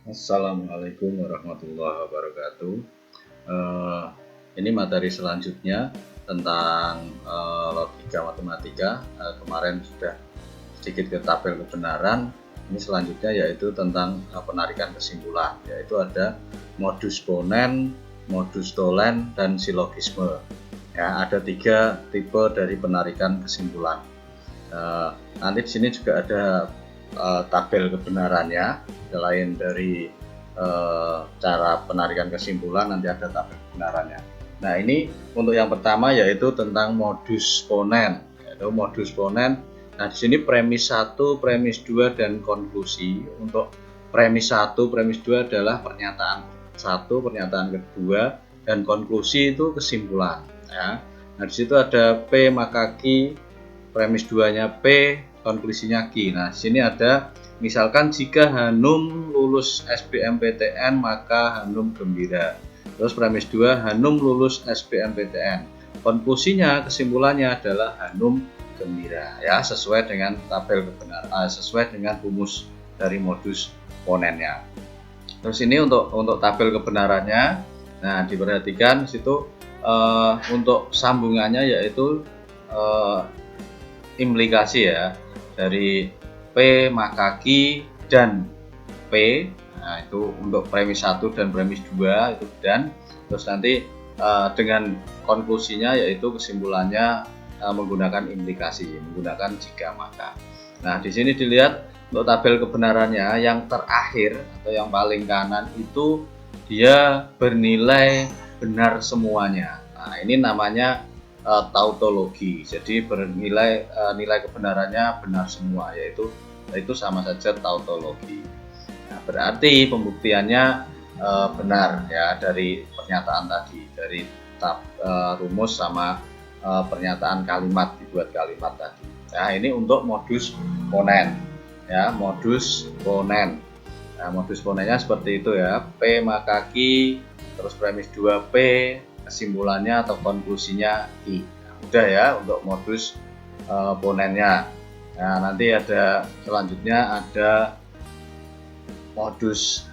Assalamualaikum warahmatullahi wabarakatuh. Eh, ini materi selanjutnya tentang logika matematika. Kemarin sudah sedikit ke tabel kebenaran. Ini selanjutnya yaitu tentang penarikan kesimpulan, yaitu ada modus ponen, modus tolen, dan silogisme. Ya, ada 3 tipe dari penarikan kesimpulan. Nanti di sini juga ada tabel kebenarannya. Selain dari cara penarikan kesimpulan, nanti ada tabel kebenarannya. Nah, ini untuk yang pertama yaitu tentang modus ponen. Yaitu modus ponen. Nah, di sini premis 1, premis 2, dan konklusi. Untuk premis 1, premis 2 adalah pernyataan 1, pernyataan kedua, dan konklusi itu kesimpulan. Ya. Nah, di situ ada P maka Q, premis 2-nya P, konklusinya Q. Nah, di sini ada misalkan jika Hanum lulus SBMPTN maka Hanum gembira. Terus premis 2, Hanum lulus SBMPTN. Konklusinya, kesimpulannya adalah Hanum gembira. Ya, sesuai dengan tabel kebenaran, sesuai dengan rumus dari modus ponennya. Terus ini untuk tabel kebenarannya. Nah, diperhatikan di situ untuk sambungannya yaitu implikasi ya, dari P maka Q dan P. Nah, itu untuk premis 1 dan premis 2 itu, dan terus nanti dengan konklusinya yaitu kesimpulannya menggunakan implikasi, menggunakan jika maka. Nah, di sini dilihat untuk tabel kebenarannya yang terakhir atau yang paling kanan itu dia bernilai benar semuanya. Nah, ini namanya tautologi. Jadi bernilai nilai kebenarannya benar semua, yaitu sama saja tautologi. Nah, berarti pembuktiannya benar ya dari pernyataan tadi, dari rumus sama pernyataan kalimat, dibuat kalimat tadi. Nah, ini untuk modus ponen ya, modus ponen. Nah, modus ponennya seperti itu ya, P maka Q, terus premis 2P, kesimpulannya atau konklusinya I. Nah, udah ya untuk modus ponennya. Nah, nanti ada selanjutnya ada modus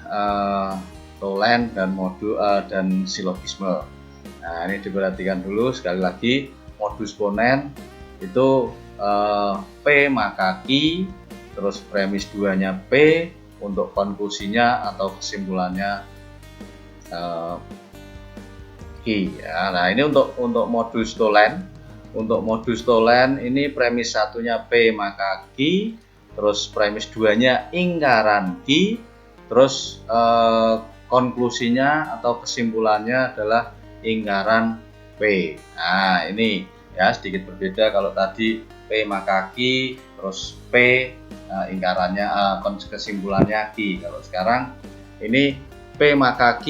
tolen dan dan silogisme. Nah, ini diperhatikan dulu sekali lagi. Modus ponen itu P maka Q, terus premis 2-nya P, untuk konklusinya atau kesimpulannya Q ya. Nah, ini untuk modus tolen. Untuk modus tolen ini premis 1-nya P maka Q, terus premis 2-nya ingkaran Q, terus konklusinya atau kesimpulannya adalah ingkaran P. Nah, ini ya sedikit berbeda. Kalau tadi P maka Q, terus P ingkarannya kesimpulannya Q. Kalau sekarang ini P maka Q,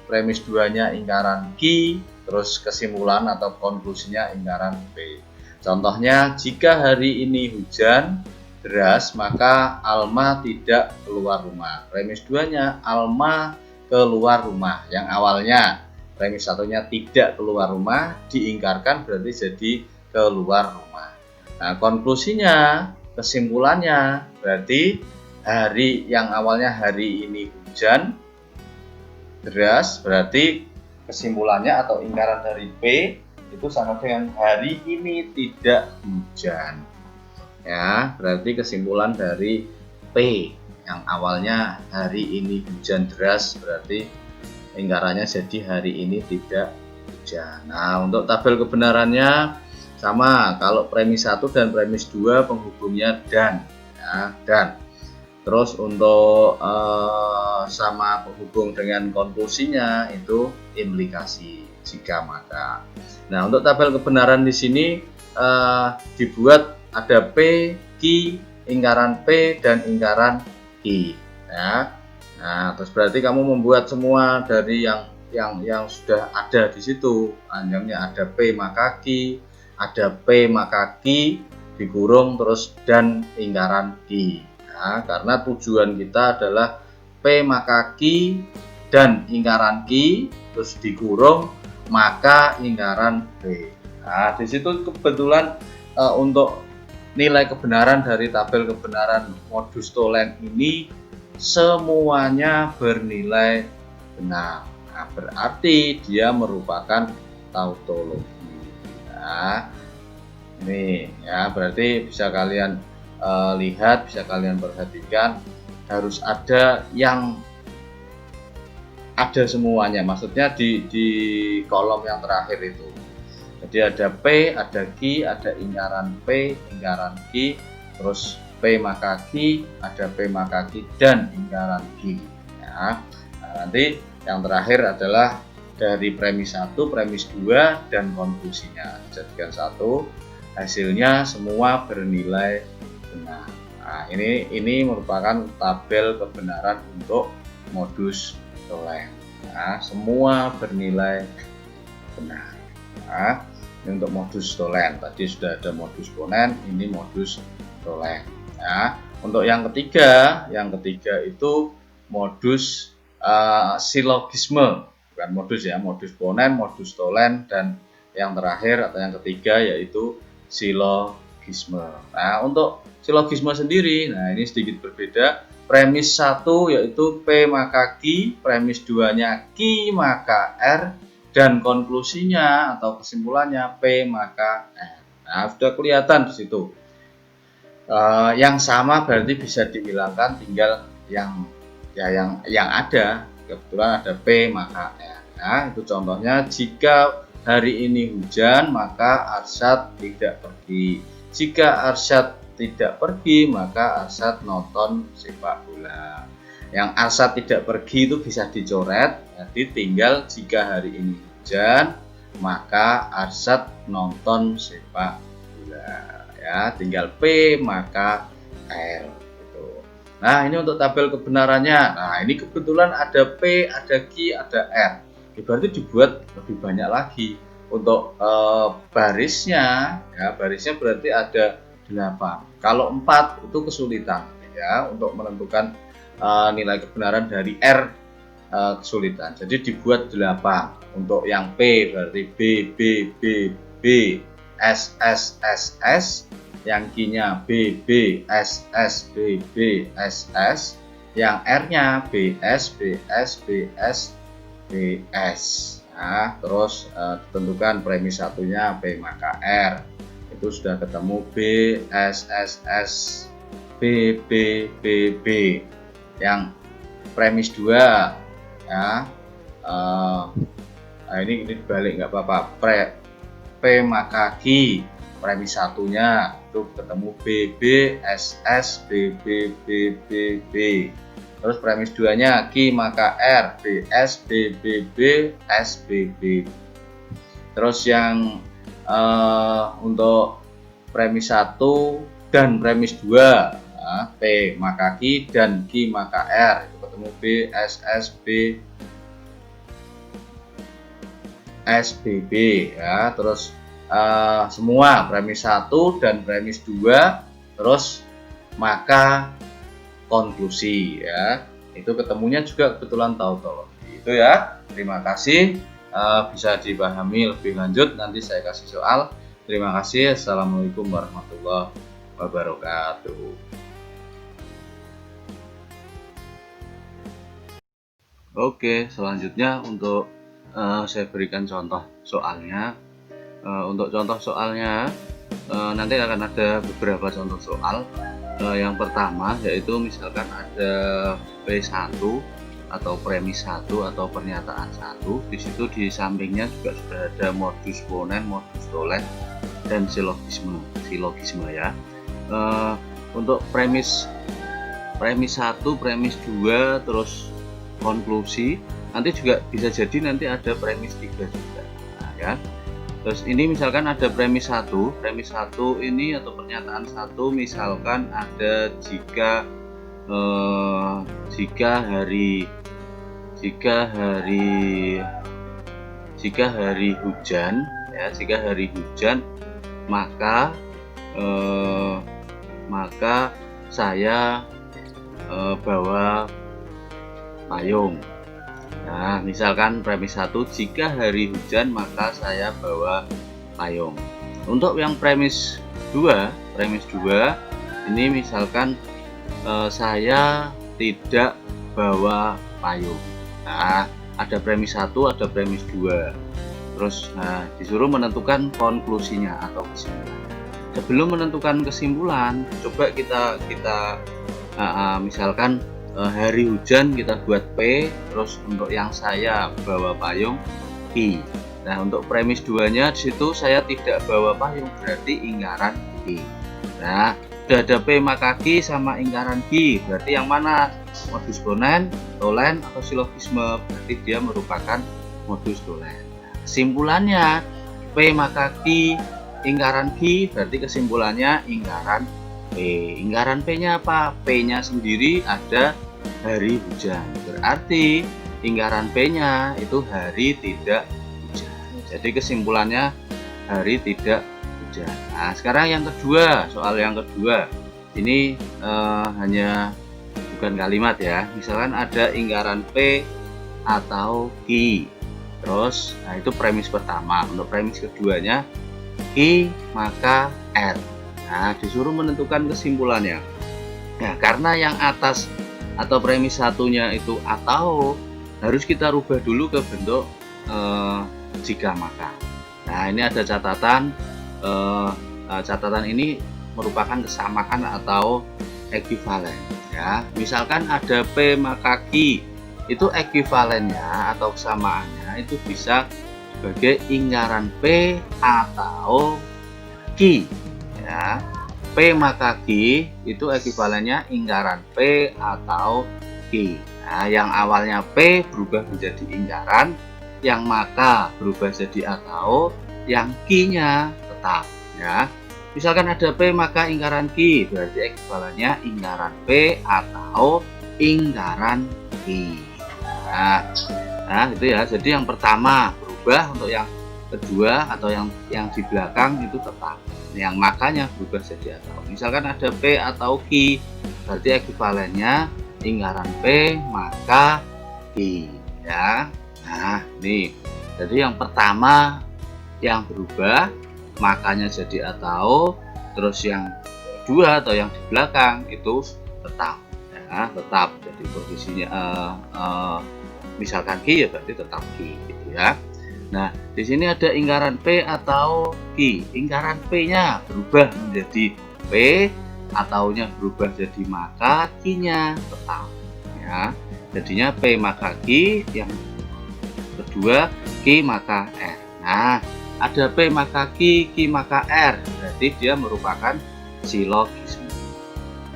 premis 2-nya ingkaran Q, terus kesimpulan atau konklusinya ingkaran P. Contohnya, jika hari ini hujan deras maka Alma tidak keluar rumah. Premis 2-nya Alma keluar rumah. Yang awalnya premis 1-nya tidak keluar rumah, diingkarkan berarti jadi keluar rumah. Nah, konklusinya, kesimpulannya berarti hari yang awalnya hari ini hujan deras, berarti kesimpulannya atau ingkaran dari P itu sama dengan hari ini tidak hujan. Ya, berarti kesimpulan dari P yang awalnya hari ini hujan deras berarti ingkarannya jadi hari ini tidak hujan. Nah, untuk tabel kebenarannya sama, kalau premis 1 dan premis 2 penghubungnya dan ya, dan. Terus untuk sama penghubung dengan konklusinya itu implikasi jika maka. Nah, untuk tabel kebenaran di sini dibuat ada P, Q, ingkaran P dan ingkaran Q. Ya. Nah, terus berarti kamu membuat semua dari yang sudah ada di situ. Panjangnya ada P maka Q, ada P maka Q dikurung terus dan ingkaran Q. Nah, karena tujuan kita adalah P maka Q dan ingkaran Q terus dikurung maka ingkaran P. Nah, di situ kebetulan untuk nilai kebenaran dari tabel kebenaran modus tolen ini semuanya bernilai benar. Nah, berarti dia merupakan tautologi. Nah, ini ya berarti bisa kalian lihat, bisa kalian perhatikan, harus ada yang ada semuanya, maksudnya di kolom yang terakhir itu. Jadi ada P, ada Q, ada lingkaran P, lingkaran Q, terus P maka Q, ada P maka Q dan lingkaran Q. Ya. Nah, nanti yang terakhir adalah dari premis 1, premis 2 dan konklusinya. Jadikan satu, hasilnya semua bernilai benar. Nah, ini merupakan tabel kebenaran untuk modus tolen. Nah, semua bernilai benar. Nah, ini untuk modus tolen. Tadi sudah ada modus ponen, ini modus tolen. Nah, untuk yang ketiga itu modus silogisme, bukan modus ya, modus ponen, modus tolen, dan yang terakhir atau yang ketiga yaitu silogisme. Nah, untuk silogisme sendiri, nah ini sedikit berbeda. Premis 1 yaitu P maka Q, premis 2-nya Q maka R, dan konklusinya atau kesimpulannya P maka R. Nah, sudah kelihatan di situ. Yang sama berarti bisa dihilangkan, tinggal yang ada. Kebetulan ada P maka R. Nah, itu contohnya, jika hari ini hujan maka Arsyad tidak pergi. Jika Arsyad tidak pergi maka Arsyad nonton sepak bola. Yang Arsyad tidak pergi itu bisa dicoret, jadi tinggal jika hari ini hujan maka Arsyad nonton sepak bola. Ya, tinggal P maka R gitu. Nah, ini untuk tabel kebenarannya. Nah, ini kebetulan ada P, ada Q, ada R. Berarti dibuat lebih banyak lagi. Untuk barisnya, ya barisnya berarti ada 8. Kalau 4 itu kesulitan ya untuk menentukan nilai kebenaran dari R, kesulitan. Jadi dibuat 8. Untuk yang P berarti B, B, B, B, S, S, S, S. Yang Q-nya B, B, S, S, B, B, S, S. Yang R-nya B, S, B, S, B, S, B, S. Nah, terus ditentukan premis satunya P maka R. Itu sudah ketemu B, S, S, S, B, B, B, B. Yang premis 2 ya, nah ini dibalik nggak apa-apa, P maka Q, premis satunya itu ketemu B, B, S, S, B, B, B, B, B. Terus premis 2-nya Q maka R, B, S, B, B, B, S, B, B. Terus yang untuk premis 1 dan premis 2, nah, P maka Q dan Q maka R itu ketemu B, S, S, B, S, B, B ya. Terus semua premis 1 dan premis 2, terus maka konklusi ya, itu ketemunya juga kebetulan tautologi. Itu ya, terima kasih. Bisa dipahami lebih lanjut, nanti saya kasih soal. Terima kasih. Assalamualaikum warahmatullahi wabarakatuh. Oke, selanjutnya untuk saya berikan contoh soalnya. Untuk contoh soalnya nanti akan ada beberapa contoh soal. Yang pertama yaitu misalkan ada P1 atau premis 1 atau pernyataan 1. Di situ di sampingnya juga sudah ada modus ponen, modus tolen, dan silogisme ya. Untuk premis 1, premis 2, terus konklusi, nanti juga bisa jadi nanti ada premis 3 juga. Nah, ya. Terus ini misalkan ada premis 1 ini atau pernyataan 1, misalkan ada jika hari hujan ya, jika hari hujan maka saya bawa payung. Nah, misalkan premis 1, jika hari hujan maka saya bawa payung. Untuk yang premis 2 ini misalkan saya tidak bawa payung. Nah, ada premis 1, ada premis 2. Terus disuruh menentukan konklusinya atau kesimpulan. Sebelum menentukan kesimpulan, coba kita misalkan hari hujan kita buat P, terus untuk yang saya bawa payung Q. Nah, untuk premis 2-nya di situ saya tidak bawa payung, berarti ingkaran Q. Nah, sudah ada P maka Q sama ingkaran Q, berarti yang mana? Modus tolen, atau silogisme, berarti dia merupakan modus tolen. Kesimpulannya P maka Q ingkaran Q, berarti kesimpulannya ingkaran P. Ingkaran P-nya apa? P-nya sendiri ada hari hujan, berarti ingkaran P-nya itu hari tidak hujan. Jadi kesimpulannya hari tidak hujan. Nah, sekarang yang kedua, soal yang kedua ini hanya bukan kalimat ya. Misalkan ada ingkaran P atau Q. Terus, nah itu premis pertama. Untuk premis keduanya, Q maka R. Nah, disuruh menentukan kesimpulannya. Nah, karena yang atas atau premis satunya itu atau, harus kita rubah dulu ke bentuk jika maka. Nah, ini ada catatan. Catatan ini merupakan kesamaan atau ekuivalen. Ya, misalkan ada P maka Q, itu ekuivalennya atau kesamaannya itu bisa sebagai ingkaran P atau Q. Ya, P maka Q itu ekuivalennya ingkaran P atau Q. Nah, yang awalnya P berubah menjadi ingkaran, yang maka berubah jadi atau, yang Q-nya tetap. Ya, misalkan ada P maka ingkaran Q, berarti ekuivalennya ingkaran P atau ingkaran Q. Nah, itu ya. Jadi yang pertama berubah, untuk yang kedua atau yang di belakang itu tetap. Yang makanya berubah jadi atau. Misalkan ada P atau Q, berarti ekuivalennya ingkaran P maka Q. Ya. Nah, ini. Jadi yang pertama yang berubah makanya jadi atau, terus yang kedua atau yang di belakang itu tetap. Ya, tetap. Jadi posisinya misalkan Q ya berarti tetap Q gitu ya. Nah, di sini ada ingkaran P atau Q. Ingkaran P-nya berubah menjadi P, ataunya berubah jadi maka, Q-nya tetap. Ya, jadinya P maka Q, yang kedua Q maka R. Nah, ada P maka Q, Q maka R, berarti dia merupakan silogisme.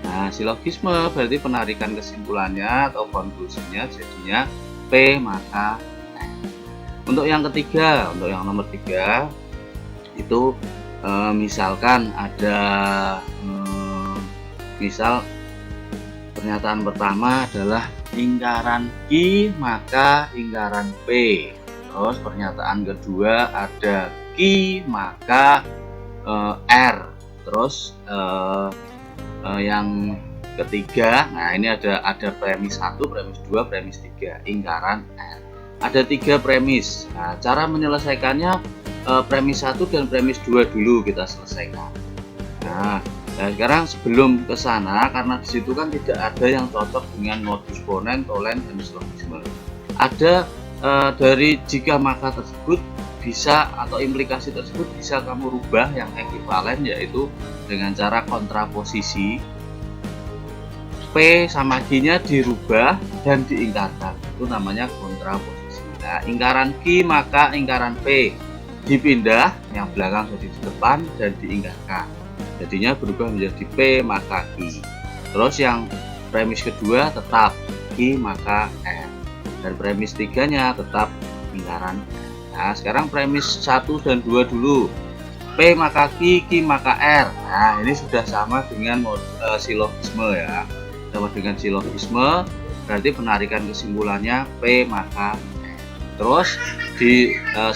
Nah, silogisme berarti penarikan kesimpulannya atau konklusinya jadinya P maka R. Untuk yang ketiga, untuk yang nomor 3 itu misalkan ada misal pernyataan pertama adalah ingkaran Q maka ingkaran P. Terus pernyataan kedua ada Q maka R. Terus yang ketiga, nah ini ada premis 1, premis 2, premis 3, ingkaran R. Ada 3 premis. Nah, cara menyelesaikannya premis 1 dan premis 2 dulu kita selesaikan. Nah, sekarang sebelum ke sana, karena di situ kan tidak ada yang cocok dengan modus ponens, tolen, dan silogisme. Ada dari jika maka tersebut bisa, atau implikasi tersebut bisa kamu rubah yang ekuivalen, yaitu dengan cara kontraposisi. P sama Q-nya dirubah dan diingkarkan, itu namanya kontraposisi. Nah, ingkaran Q maka ingkaran P dipindah, yang belakang jadi di depan dan diingkarkan, jadinya berubah menjadi P maka Q. Terus yang premis kedua tetap Q maka R, dan premis 3-nya tetap ingkaran R. Nah, sekarang premis 1 dan 2 dulu. P maka Q, Q maka R. Nah, ini sudah sama dengan silogisme ya. Sama dengan silogisme, berarti penarikan kesimpulannya P maka R. Terus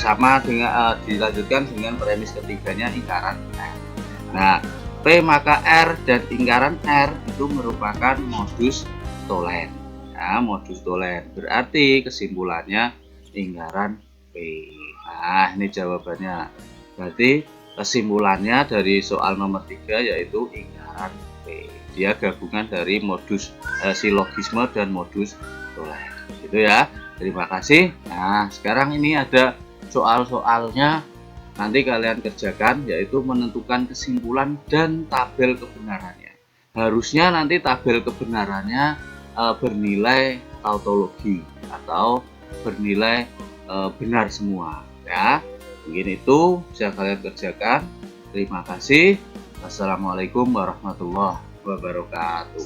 sama dengan dilanjutkan dengan premis ketiganya ingkaran R. Nah, P maka R dan ingkaran R itu merupakan modus tolen. Nah, modus tolen berarti kesimpulannya ingkaran P. Nah, ini jawabannya. Berarti kesimpulannya dari soal nomor 3 yaitu ingkaran P. dia gabungan dari modus silogisme dan modus tolek. Gitu ya. Terima kasih. Nah, sekarang ini ada soal-soalnya, nanti kalian kerjakan, yaitu menentukan kesimpulan dan tabel kebenarannya. Harusnya nanti tabel kebenarannya bernilai tautologi atau bernilai benar semua ya. Mungkin itu bisa kalian kerjakan. Terima kasih. Assalamualaikum warahmatullahi wabarakatuh.